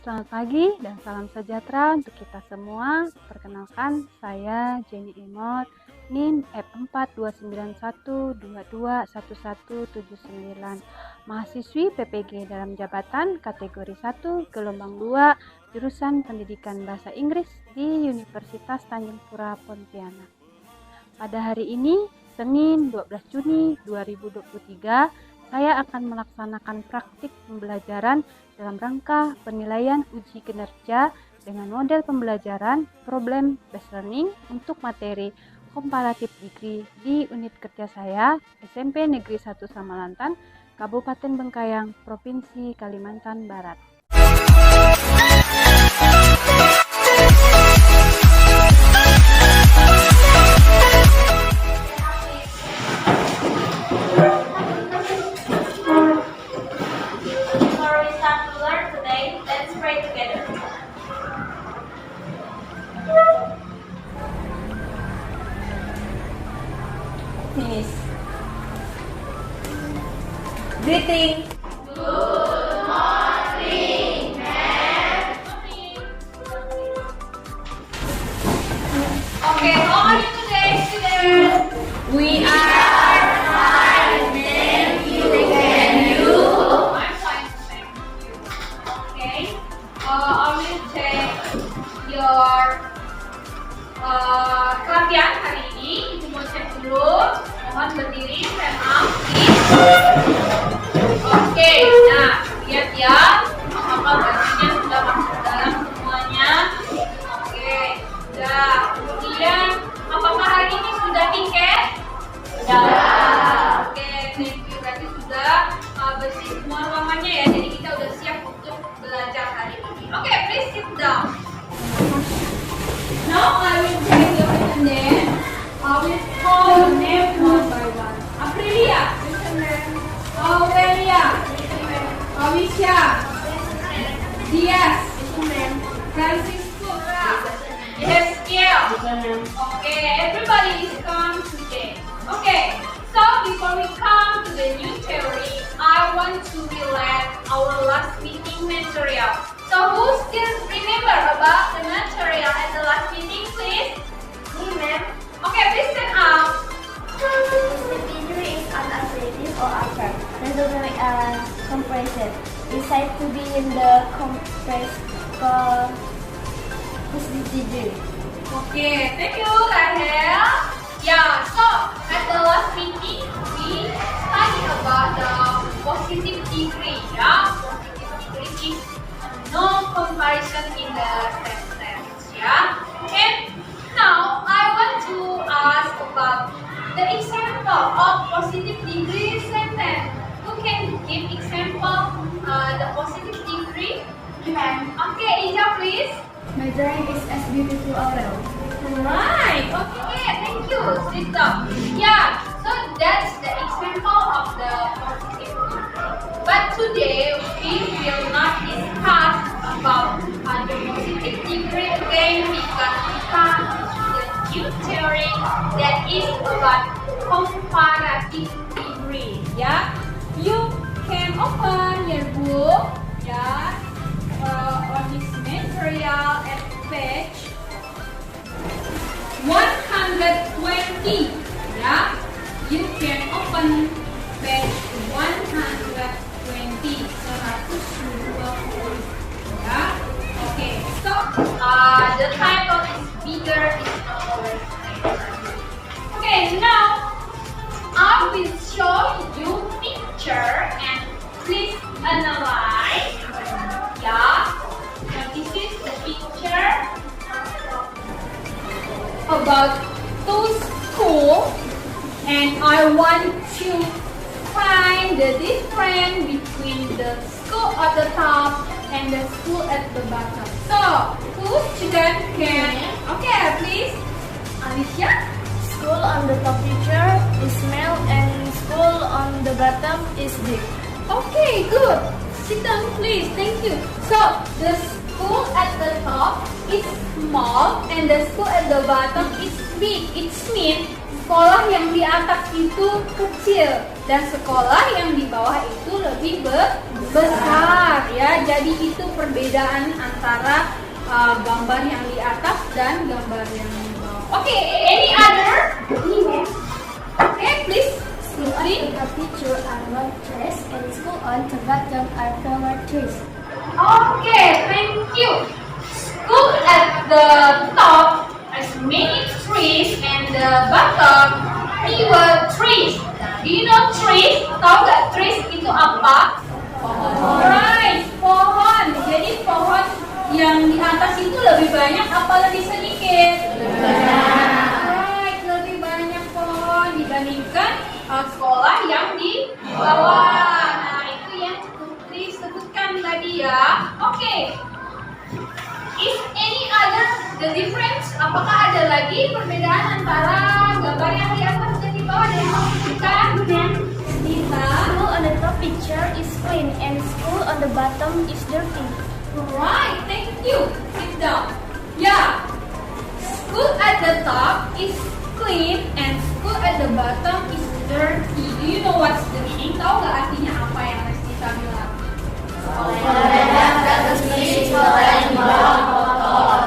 Selamat pagi dan salam sejahtera untuk kita semua. Perkenalkan, saya Jenny Imot, NIM F42912211179, mahasiswi PPG dalam jabatan kategori 1 gelombang 2, jurusan Pendidikan Bahasa Inggris di Universitas Tanjung Pura Pontianak. Pada hari ini, Senin 12 Juni 2023, saya akan melaksanakan praktik pembelajaran dalam rangka penilaian uji kinerja dengan model pembelajaran problem based learning untuk materi comparative degree di unit kerja saya SMP Negeri 1 Samalantan, Kabupaten Bengkayang, Provinsi Kalimantan Barat. Finish. Greeting. Good morning, ma'am. Okay, how are you today, students? We are fine, thank you. And you? I'm fine, thank you. Okay, I will check your kelapian hari ini. Ibu mau cek dulu. Mohon berdiri, stand up, please. Oke, nah lihat ya, apakah bajunya sudah masuk dalam semuanya? Oke, sudah. Kemudian, apakah hari ini sudah piket? Sudah. Oke, thank you. Berarti sudah bersih semua ruangannya ya. Jadi kita udah siap untuk belajar hari ini. Oke, please sit down. Now I will take your attendance. I will call your name one by one. Aprilia. Aurelia. Awisha. Diaz. Francisco. Ezekiel. Okay, everybody is come today. Okay, so before we come to the new theory, I want to relate our last meeting material. So who still remember about the material at the last meeting, please? Me, ma'am. Okay, please stand up. The figure is an affirmative or adverb. That doesn't make a comparison. It's said to be in the compressed positive. Okay, thank you, Rahel. Yeah, so at the last meeting, we studied about the positive degree. Yeah, positive degree is no comparison in the sentence. Yeah, and now I want to ask about the example of positive degree sentence. Who can give example the positive degree? Okay, Ija, please. My drawing is as beautiful Aurel. Right. Okay, thank you. Sit down. Yeah. So that's the example of the positive degree. But today we will not discuss about the positive degree again because we come to the new theory that is about comparative degree. Yeah. You can open your book. Yeah. On this material at page 120. Yeah, you can open page 120. 120. Yeah. Okay. So the title is bigger is our title. Okay. Now I will show you picture and please analyze. Yeah. So this is the picture about two schools, and I want to find the difference between the school at the top and the school at the bottom. So, who student can? Okay, please. Alicia. School on the top picture is small and school on the bottom is big. Okay, good. Sit down, please. Thank you. So, the school at the top is small and the school at the bottom is big. It means sekolah yang di atas itu kecil dan sekolah yang di bawah itu lebih besar ya. ya. Jadi itu perbedaan antara gambar yang di atas dan gambar yang di bawah. Oke, any other? Okay, please. School on the picture are not trees and school on the bottom are flower trees. Okay, thank you. School at the top has many trees and the bottom fewer trees. Do you know trees? Tahu gak trees itu apa? Alright, pohon. Jadi pohon yang di atas itu lebih banyak apa lebih sedikit? Alright, lebih banyak pohon dibandingkan sekolah yang di bawah. Nah, itu yang Putri sebutkan tadi ya. Oke. Is any other the difference? Apakah ada lagi perbedaan antara gambar yang di atas dan di bawah dari yang kita? School on the top picture is clean and school on the bottom is dirty. Right, thank you. Sit down. Yeah. School at the top is clean and school at the bottom is dirty. Do you know what's the meaning? Tahu nggak artinya apa yang Restita bilang?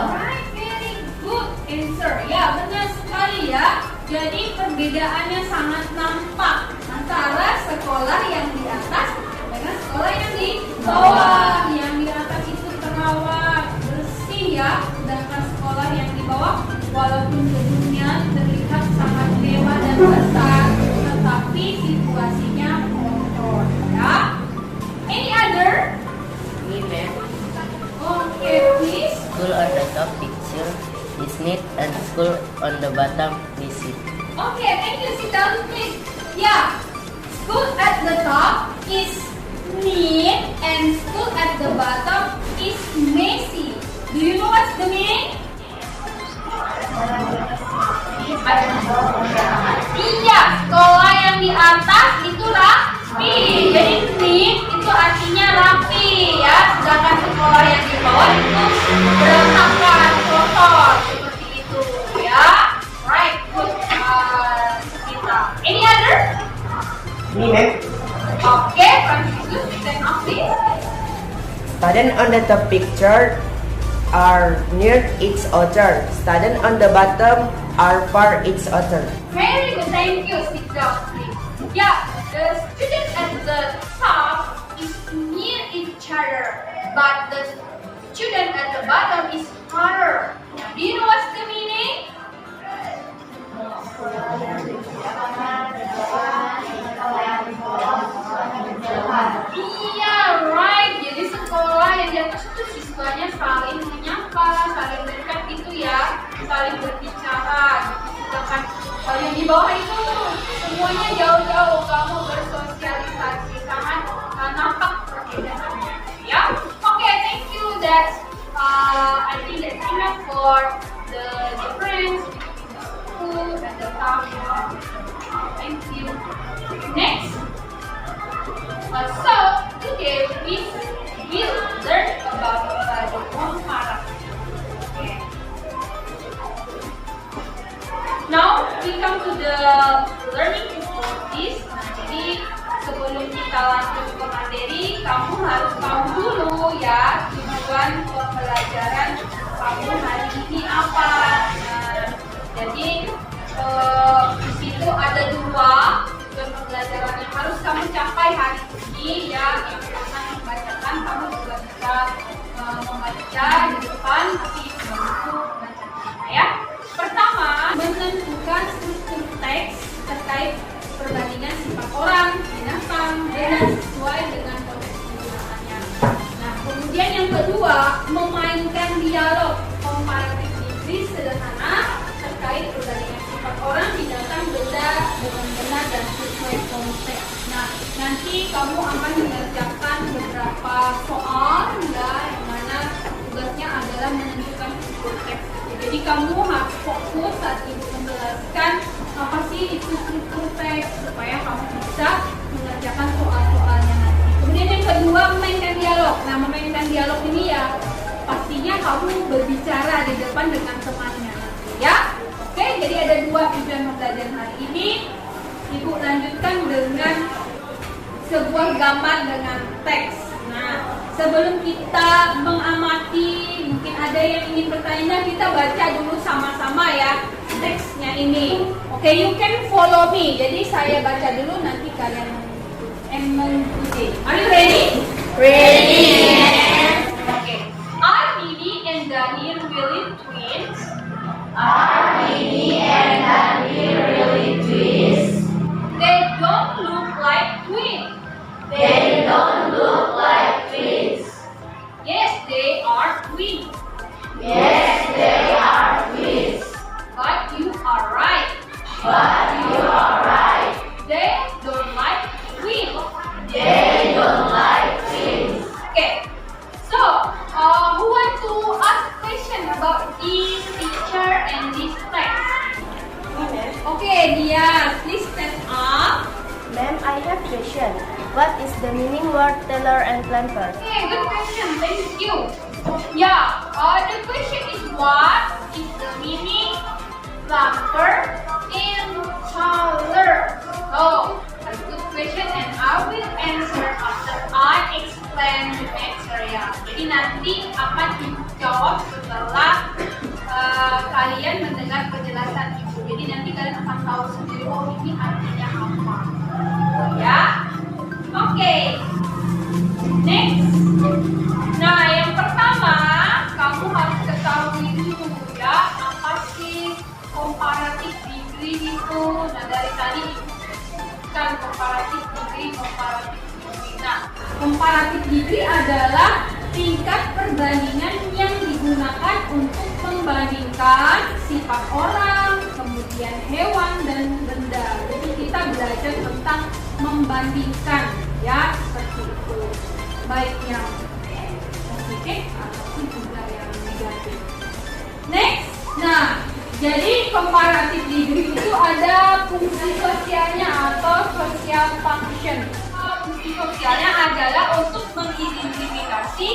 Right, very good answer. Ya, benar sekali ya. Jadi perbedaannya sangat nampak antara sekolah yang di atas dengan sekolah yang di bawah. Yang di atas itu terawat, bersih ya, sedangkan sekolah yang di bawah walaupun gedungnya terlihat sangat mewah dan besar, tetapi situasinya kotor ya. Any other? Me, ma'am. Okay, please. School on the top picture is neat and school on the bottom messy. Okay, thank you. Sit down, please. Yeah. School at the top is neat and school at the bottom is messy. Do you know what's the meaning? Iya, sekolah yang di atas itu rapi. Jadi neat itu artinya rapi ya. Sedangkan sekolah yang di bawah itu berantakan, kotor seperti itu ya. Right, good. Kita. Any other? Me, ma'am. Okay, Franciscus, stand up please. Students on the top picture are near each other. Students on the bottom are far each other. Very good, thank you. Sit down, please. Yeah, the student at the top is near each other, but the student at the bottom is farther. Do you know what's the meaning? Iya, right. Jadi sekolah yang di atas itu siswanya saling menyapa, saling dekat gitu ya, saling berbicara. Sedangkan kalau yang di bawah itu semuanya jauh-jauh, kamu bersosialisasi sangat nampak perbedaannya. Ya, oke, thank you. That's I think that's enough for the difference between the school and the town. Thank you. Next. So today we will learn about Bajong Marang. Okay. Now we come to the learning difficulties. Jadi sebelum kita lanjut ke materi, kamu harus tahu dulu ya tujuan pembelajaran kamu hari ini apa. Nah, jadi di situ ada dua tujuan pembelajaran yang harus kamu capai hari ini ya. Yang pertama membacakan, kamu juga bisa membaca di depan tapi membantu bacanya ya. Pertama, menentukan struktur teks terkait perbandingan sifat orang, binatang, dan sesuai dengan konteks penggunaannya. Nah, kemudian yang kedua, memainkan dialog komparatif lingkuis sederhana terkait perbandingan sifat orang, binatang, benda dengan benar dan sesuai konteks. Nah, nanti kamu akan mengerjakan beberapa soal ya, yang mana tugasnya adalah menentukan struktur teks. Jadi kamu harus fokus saat ibu menjelaskan apa sih itu struktur teks supaya kamu bisa mengerjakan soal-soalnya nanti. Kemudian yang kedua, memainkan dialog. Nah, memainkan dialog ini ya pastinya kamu berbicara di depan dengan temannya nanti ya. Oke, jadi ada dua tujuan pembelajaran hari ini. Ibu lanjutkan dengan sebuah gambar dengan teks. Nah, sebelum kita mengamati, mungkin ada yang ingin bertanya, kita baca dulu sama-sama ya teksnya ini. Oke, you can follow me. Jadi saya baca dulu, nanti kalian mengikuti. Are you ready? Ready. Okay. Are Mimi and Dani really twins? Are Mimi and Dani really twins? They don't look like twins. They don't look like twins. Yes, they are twins. Yes, they are twins. But you are right. But you are right. They don't like twins. They don't like twins. Okay. So, who want to ask question about this picture and this text? Okay, Dia, please stand up. Ma'am, I have question. What is the meaning word teller and planter? Okay, good question. Thank you. Yeah, the question is what is the meaning planter and color? Oh, that's a good question and I will answer after I explain the answer ya. Jadi nanti akan dijawab setelah kalian mendengar penjelasan itu. Jadi nanti kalian akan tahu sendiri oh ini artinya apa. Ya. Oke. Next. Nah, yang pertama kamu harus ketahui dulu ya apa sih comparative degree itu. Nah, dari tadi kan comparative degree. Nah, comparative degree adalah tingkat perbandingan yang digunakan untuk membandingkan sifat orang, kemudian hewan dan benda. Jadi kita belajar tentang membandingkan ya seperti itu. Baik yang positif ataupun juga yang negatif. Next. Nah, jadi comparative degree itu ada fungsi sosialnya atau social function. Fungsi sosialnya adalah untuk mengidentifikasi,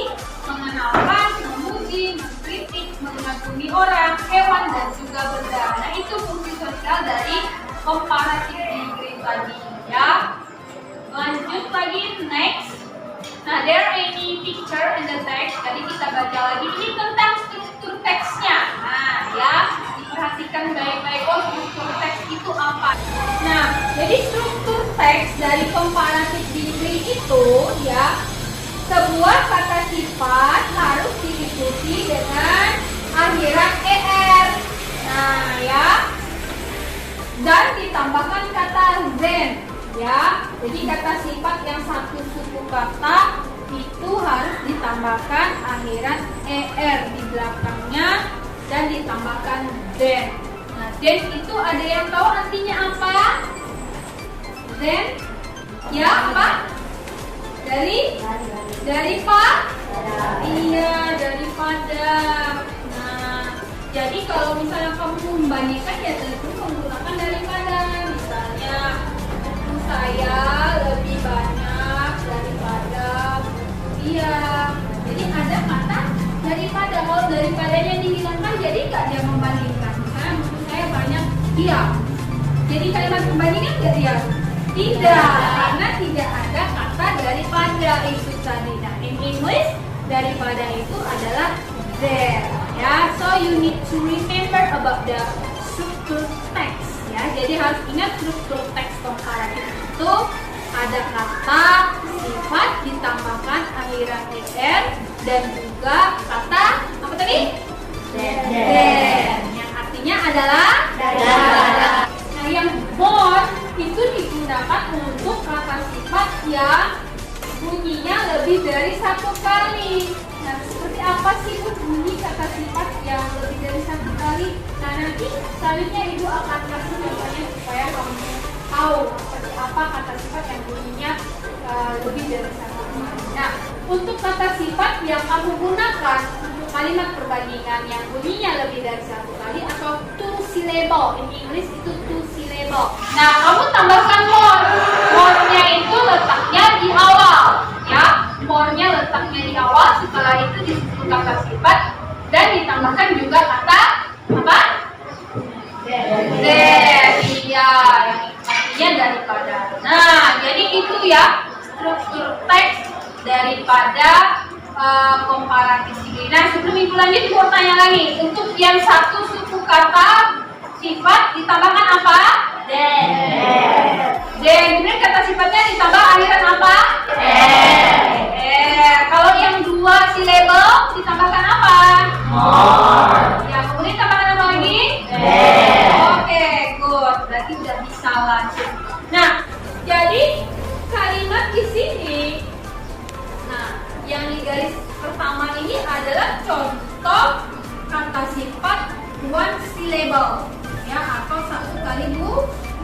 mengenalkan, memuji, mengkritik, mengagumi orang, hewan dan juga benda. Nah, itu fungsi sosial dari comparative degree tadi ya. Lanjut lagi next. Nah, there are any picture in the text. Tadi kita baca lagi ini tentang struktur teksnya. Nah, ya, diperhatikan baik-baik. Oh, struktur teks itu apa? Nah, jadi struktur teks dari comparative degree itu ya, sebuah kata sifat harus diikuti dengan akhiran er. Nah, ya, dan ditambahkan kata then. Ya, jadi kata sifat yang satu suku kata itu harus ditambahkan akhiran er di belakangnya dan ditambahkan then. Nah, then itu ada yang tahu artinya apa? Then, ya apa? Iya, daripada. Nah, jadi kalau misalnya kamu membandingkan ya tentu menggunakan daripada. Misalnya saya lebih banyak daripada dia. Jadi ada kata daripada. Kalau daripadanya dihilangkan jadi nggak dia membandingkan. Misalnya buku saya banyak dia. Jadi kalimat pembandingan nggak dia? Tidak, karena tidak ada kata daripada itu tadi. Nah, in English daripada itu adalah there. Ya, so you need to remember about the struktur text. Ya, jadi harus ingat struktur teks komparatif itu ada kata sifat ditambahkan akhiran er dan juga kata apa tadi? Then. Yang artinya adalah daripada. Nah, yang more itu digunakan untuk kata sifat yang bunyinya lebih dari satu kali. Nah, seperti apa sih bunyi kata sifat yang lebih dari satu kali? Nah, nanti selanjutnya Ibu akan kasih contohnya supaya kamu tahu seperti apa kata sifat yang bunyinya lebih dari satu kali. Nah, untuk kata sifat yang kamu gunakan untuk kalimat perbandingan yang bunyinya lebih dari satu kali atau two syllable, in English itu two syllable. Nah, kamu tambahkan more. More-nya itu letaknya di awal, ya. More-nya letaknya di awal, setelah itu disebut kata sifat dan ditambahkan juga kata apa? Then. Iya, yang artinya daripada. Nah, jadi itu ya struktur teks daripada comparative degree. Nah, sebelum ibu lanjut, ibu mau tanya lagi. Untuk yang satu suku kata sifat ditambahkan apa? Kemudian kata sifatnya ditambah akhiran apa? Kalau yang dua silabel ditambahkan apa? Ya, kemudian tambahkan apa lagi? Oke, good. Berarti udah bisa lanjut. Nah, jadi kalimat di sini, nah, yang di garis pertama ini adalah contoh kata sifat one syllable, ya, atau satu kali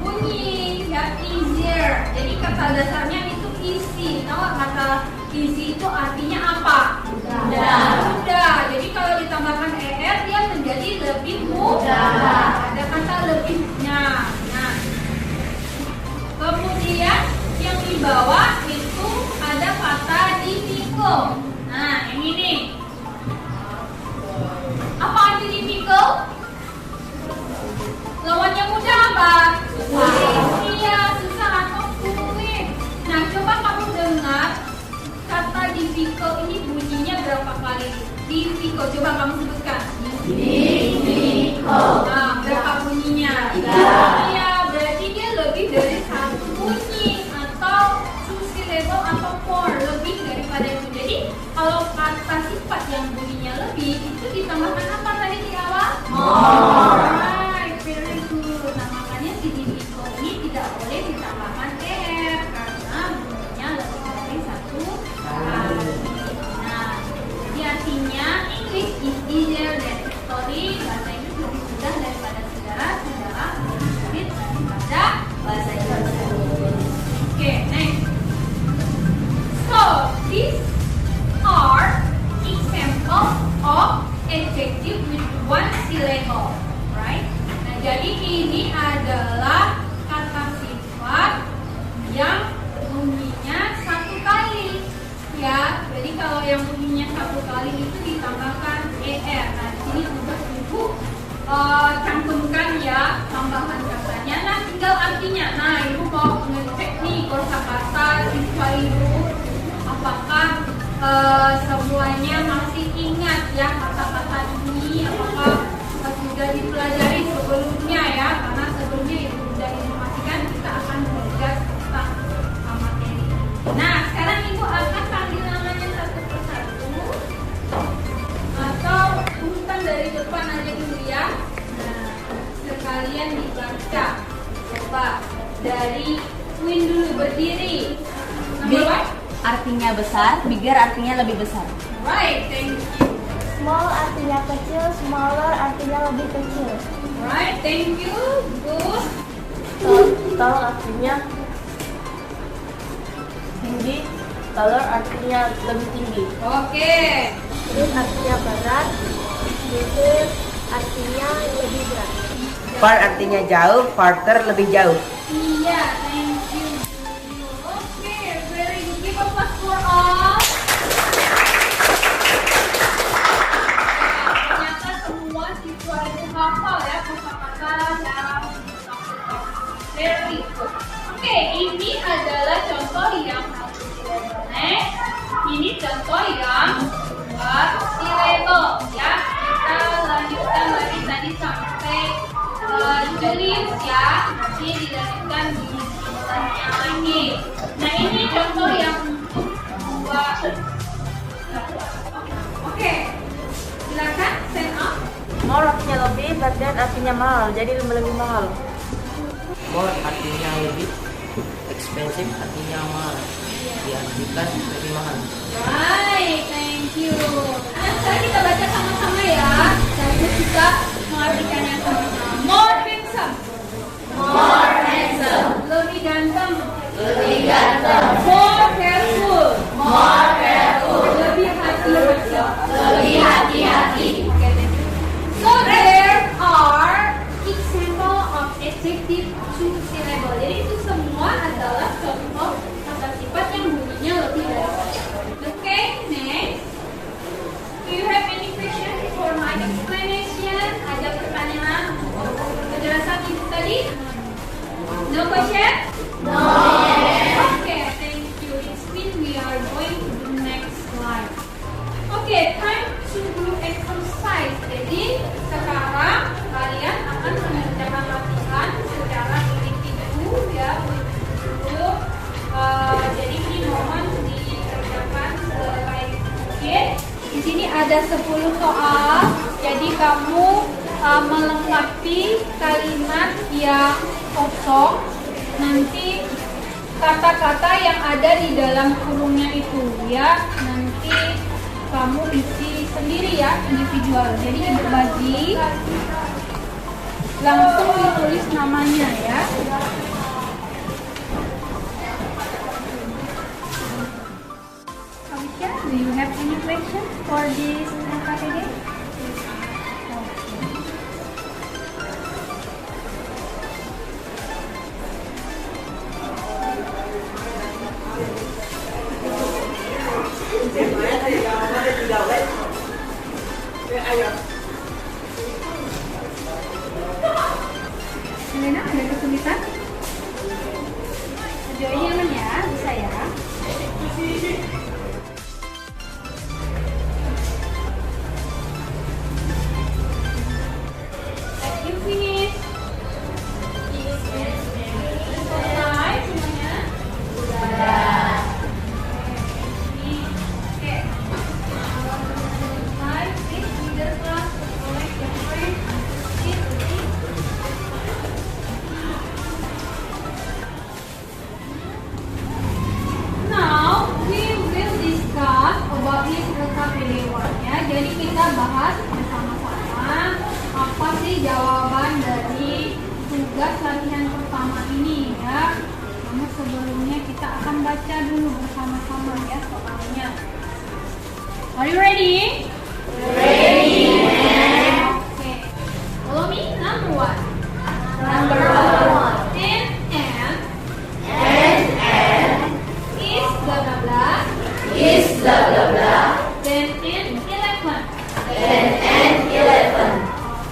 bunyi, ya, easier. Jadi kata dasarnya itu easy. Tahu kata easy itu artinya apa? Mudah. Jadi kalau ditambahkan er dia menjadi lebih mudah. Ada kata lebihnya. Nah, kemudian yang di bawah itu ada kata difficult. Nah, yang ini. Apa arti difficult? Lawannya mudah apa? Iya, susah atau sulit. Nah, coba kamu dengar kata difficult ini bunyinya berapa kali? Difficult, coba kamu sebutkan. Difficult. Nah, berapa bunyinya? Iya, berarti dia lebih dari satu bunyi atau two syllable atau more, lebih daripada itu. Jadi kalau kata sifat yang bunyinya lebih itu ditambahkan apa tadi di awal? More. Right, very good. Nah, makanya si difficult ini tidak boleh ditambahkan er karena bunyinya lebih dari satu kali. Nah, jadi artinya English is easier than history. Bahasa Inggris lebih mudah daripada sejarah lebih daripada bahasa Inggris. Oke, next. So, these are examples of adjective with one syllable, right? Nah, jadi ini adalah kata sifat yang bunyinya satu kali, ya. Jadi kalau yang bunyinya satu kali itu ditambahkan er. Nah, di sini sudah ibu cantumkan ya tambahan katanya. Nah, tinggal artinya. Nah, ibu mau ngecek nih kosakata siswa ibu apakah semuanya masih ingat ya kata-kata ini, apakah sudah dipelajari sebelumnya ya, karena sebelumnya ibu sudah informasikan kita akan belajar tentang materi. Nah, sekarang ibu akan panggil namanya satu persatu atau urutan dari depan aja dulu ya. Nah, sekalian dibaca. Coba dari Queen dulu, berdiri. Number one? Artinya besar, bigger artinya lebih besar. Right, thank you. Small artinya kecil, smaller artinya lebih kecil. Right, thank you. Good. Tall artinya tinggi, taller artinya lebih tinggi. Oke. Berat artinya berat, besar artinya lebih berat. Far artinya jauh, farther lebih jauh. Iya, thank you. Oke, very good. Give applause for all. Ternyata semua siswa itu hafal ya kosakata yang very good. Oke, ini adalah contoh yang satu syllable. Ini contoh yang dua syllable ya. Kita lanjutkan lagi tadi sampai Julius ya, nanti dilanjutkan di bulannya lagi. Nah, ini contoh yang dua. Oke, silakan stand up. More artinya lebih, but then artinya mahal, jadi lebih mahal. More artinya lebih, expensive artinya mahal. Diartikan lebih mahal. Right, thank you. Nah, sekarang kita baca sama-sama ya. Dan kita mengartikannya sama-sama. More handsome. More handsome. Lebih ganteng. Lebih ganteng. More careful. More careful. Lebih hati-hati. Lebih hati-hati. Okay, thank you. So there are example of adjective two syllable. Jadi itu semua adalah contoh kata sifat yang bunyinya lebih dari satu. Okay, next. Do you have any question for my explanation? Ada pertanyaan? Penjelasan ibu tadi? No question? No. Okay, thank you. It's mean we are going to the next slide. Okay, time to do exercise. Jadi sekarang kalian akan mengerjakan latihan secara individu ya. Jadi ini mohon dikerjakan sebaik mungkin. Di sini ada 10 soal. Jadi kamu melengkapi kalimat yang kosong. Nanti kata-kata yang ada di dalam kurungnya itu ya. Nanti kamu isi sendiri ya, individual. Jadi ibu bagi langsung ditulis namanya ya. Alicia, do you have any questions for this LKPD? Elena, ada kesulitan? Videonya aman ya, bisa ya. Let you finish. Selesai semuanya? Sudah. Oke. Selesai, please leader class, collect your friends. Now we will discuss about this LKPD1 ya. Jadi kita bahas bersama-sama apa sih jawaban dari tugas latihan pertama ini ya. Namun sebelumnya kita akan baca dulu bersama-sama ya soalnya. Are you ready? Ready. Okay. Follow me. Number 1. Number 1. Is blah blah blah. Is blah blah blah. Then and 11. 10 and 11.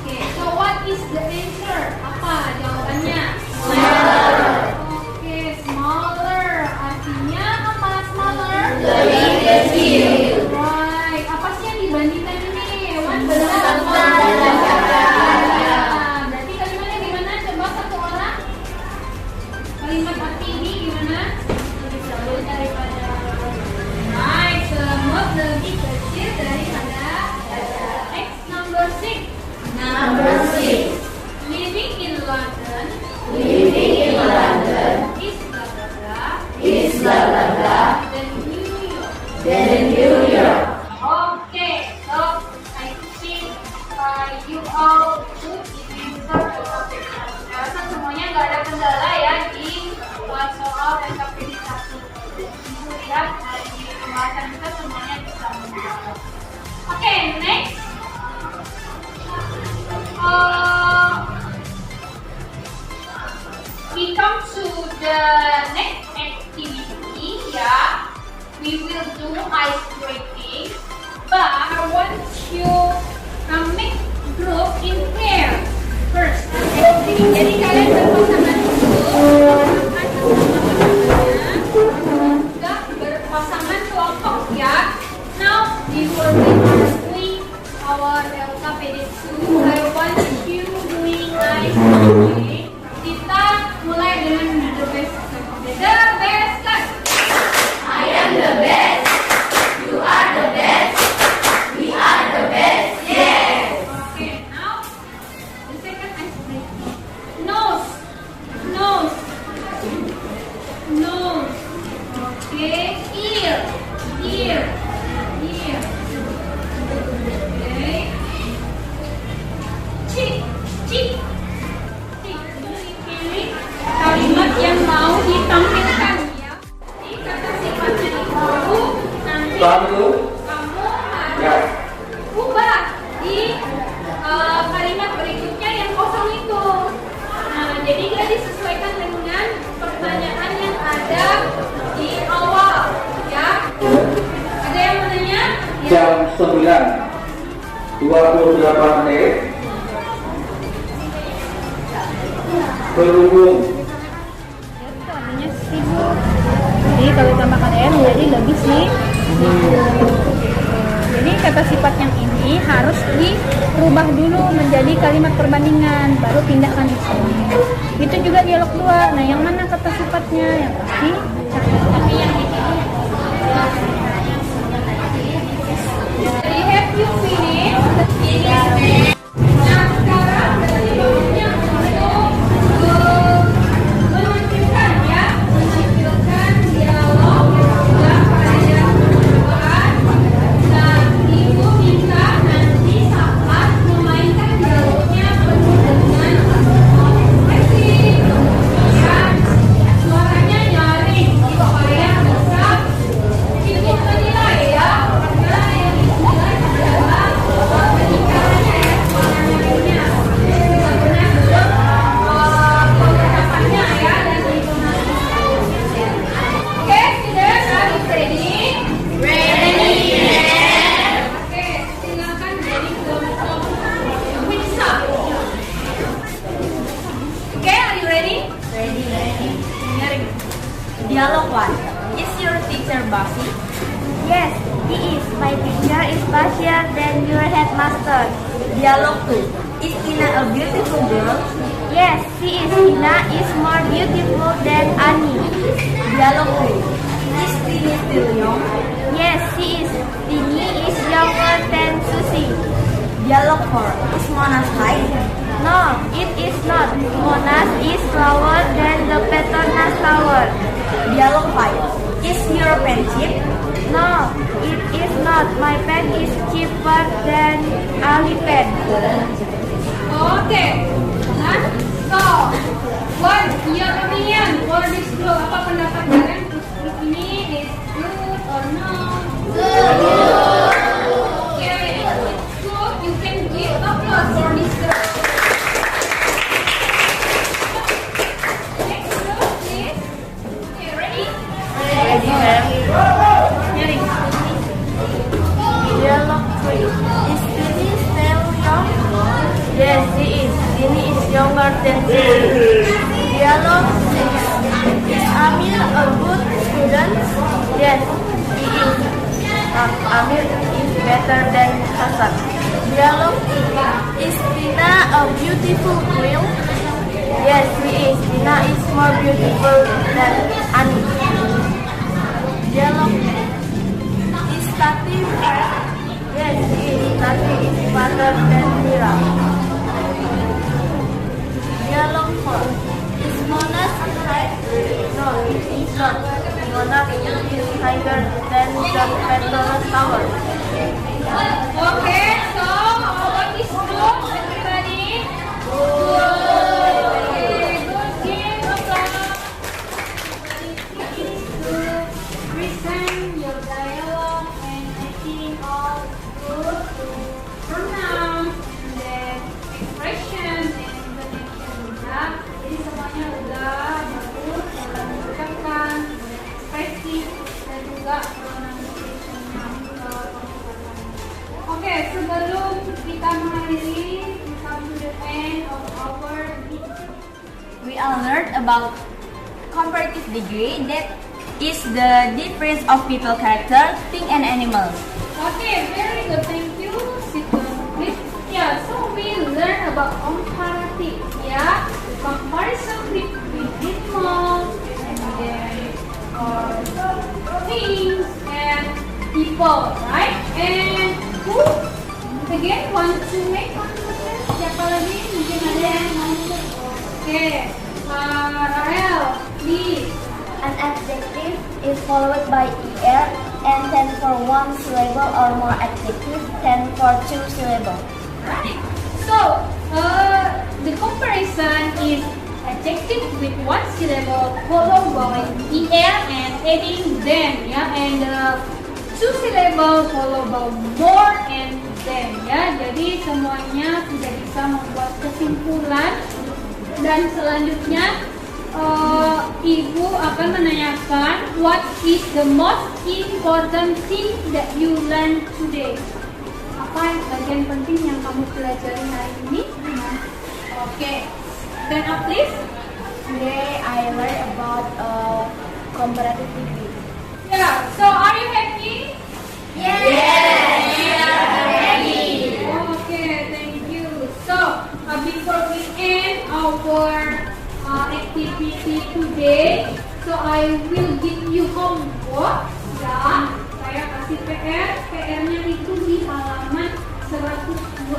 Okay, so what is the answer? Apa jawabannya? Smaller. Okay, smaller. Artinya apa smaller? Lebih kecil. Right. Apa sih yang dibandingkan ini? One benar. Berarti kalimatnya gimana? Coba satu orang. Kalimat arti ini gimana? Lebih jauh daripada. Right, semut lebih kecil daripada. Next, number 6. Number 6. Living in London. Living in London. Is blah blah blah. Is blah blah blah. Then New York. Then New York. Okay, so I think you all good in answer the topic. Saya rasa semuanya nggak ada kendala ya di soal LKPD 1. Ibu lihat di pembahasan kita semuanya bisa menjawab. Okay, next. We come to the next activity, yeah. We will do ice breaking, but I want you make group in pair first. Jadi kalian berpasangan dulu, juga berpasangan kelompok ya. Now we will be doing our LKPD 2. I want you doing ice breaking. Kita mulai dengan the best. The best class. I am the best. You are the best. We are the best. Yes. Okay, now the second ice breaking. Nose, nose, nose. Okay, ear, ear, ear. Okay. Cheek, cheek, cheek. Pilih kalimat yang mau ditampilkan ya. Jadi kata sifatnya itu nanti kamu harus ubah di kalimat berikutnya yang kosong itu. Nah, jadi dia disesuaikan dengan pertanyaan yang ada di awal, ya. Ada yang mau nanya? Jam 9:28 menit. Berhubung Warnanya sibuk. Jadi kalau ditambahkan M jadi lebih sih. Jadi kata kata sifat yang ini harus dirubah dulu menjadi kalimat perbandingan, baru pindahkan di sini. Itu juga dialog 2. Nah, yang mana kata sifatnya? Yang pasti Jadi have you finished? Nah, sekarang berikutnya untuk menampilkan ya, menampilkan dialog yang pada percobaan. Nah, Ibu minta nanti saat memainkan dialognya penuh dengan ekspresi, kemudian suaranya nyaring supaya bisa Ibu menilai ya. Karena yang dinilai adalah pendidikannya ya, suaranya benar-benar pengucapannya ya dan intonasinya. Oke, students, are you ready? Oke, silakan jadi kelompok which sub? Oke, are you ready? Nyaring. Dialog 1. Is your teacher bossy? Yes, he is. My teacher is Bashir than your headmaster. Dialog 2. Is Ina a beautiful girl? Yes, she is. Ina is more beautiful than Annie. Dialog 3. Is Tini still young? Yes, she is. Tini is younger than Susie. Dialog 4. Is Mona's height? No, it is not. Mona's is lower than the Petronas Tower. Dialog 5. Is your pen cheap? No, it is not. My pen is cheaper than Ali pen. Oke. Nah, so what your opinion for this group? Apa pendapat kalian group ini is good or not? Good. Okay, it's good. You can give applause for this group. Next group, please. Okay, ready? Ready, ma'am. Nyaring. Dialog 3. Is Tini still young? Yes, she is. Tini is younger than Susie. Dialog 6. Is Amir a good student? Yes, he is. Amir is better than Hasan. Dialog 8. Is Tina a beautiful girl? Yes, she is. Tina is more beautiful than Annie. Dialog 9. Is Tati fat? Yes, she is. Tati is fatter than Mira. Dialog 4. Is Mona's height? No, it is not. Mona is higher than the Petronas Tower. Okay, so what is good, everybody? Good. Okay, good. Give applause. Present your dialogue and I think all good to pronoun and then expression and intonation ya. Jadi semuanya udah bagus dalam mengucapkan, ekspresif dan juga pronunciation-nya. Oke, sebelum kita mengakhiri, we come to the end of our video. We all learned about comparative degree, that is the difference of people character, thing and animals. Okay, very good. Thank you. Sit down, please. Yeah, so we learn about comparative. Yeah, comparison between animals and then things and people, right? And who again want to make conversation? Siapa lagi? Mungkin ada yang mau. Okay, Rahel, please. An adjective is followed by er and stands for one syllable or more. Adjective stands for two syllables. Right. So, the comparison is adjective with one syllable followed by er and adding then, ya, and two syllable followed by more and then, ya. Jadi semuanya sudah bisa membuat kesimpulan dan selanjutnya Ibu akan menanyakan what is the most important thing that you learn today. Apa bagian penting yang kamu pelajari hari ini? Oke, stand up please. Today I learned about comparative degree. Yeah, so are you happy? Yes. activity today. So I will give you homework. Ya, saya kasih PR. PR-nya itu di halaman 125.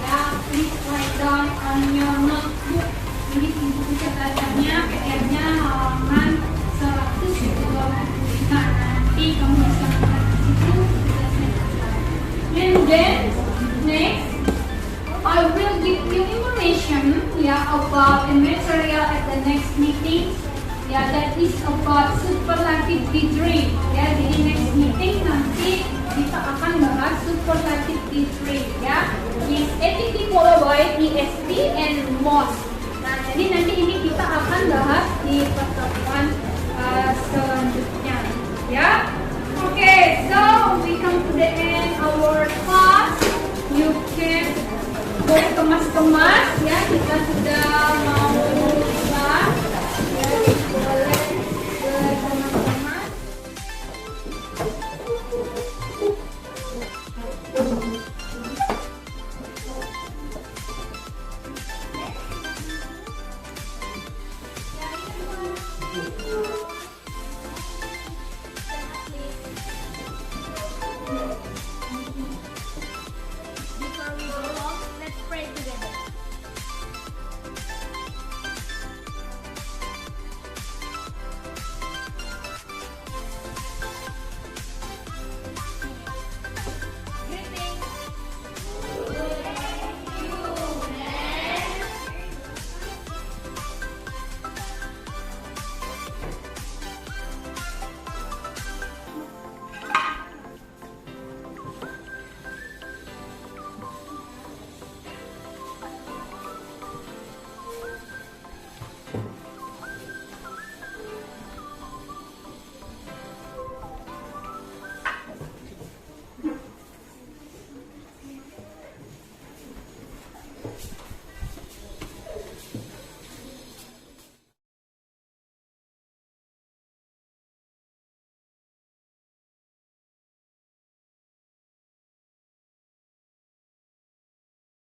Ya, please write down on your notebook. Ini di buku catatannya PR-nya halaman 125. Nanti kamu bisa lihat di situ tugasnya apa. And then next, I will give you information about the material at the next meeting. That is about superlative degree. Jadi next meeting nanti kita akan bahas superlative degree. Is ATP followed by ESP and MOS. Nah, jadi nanti ini kita akan bahas di pertemuan selanjutnya. Okay, so we come to the end of our class. You can boleh kemas-kemas ya.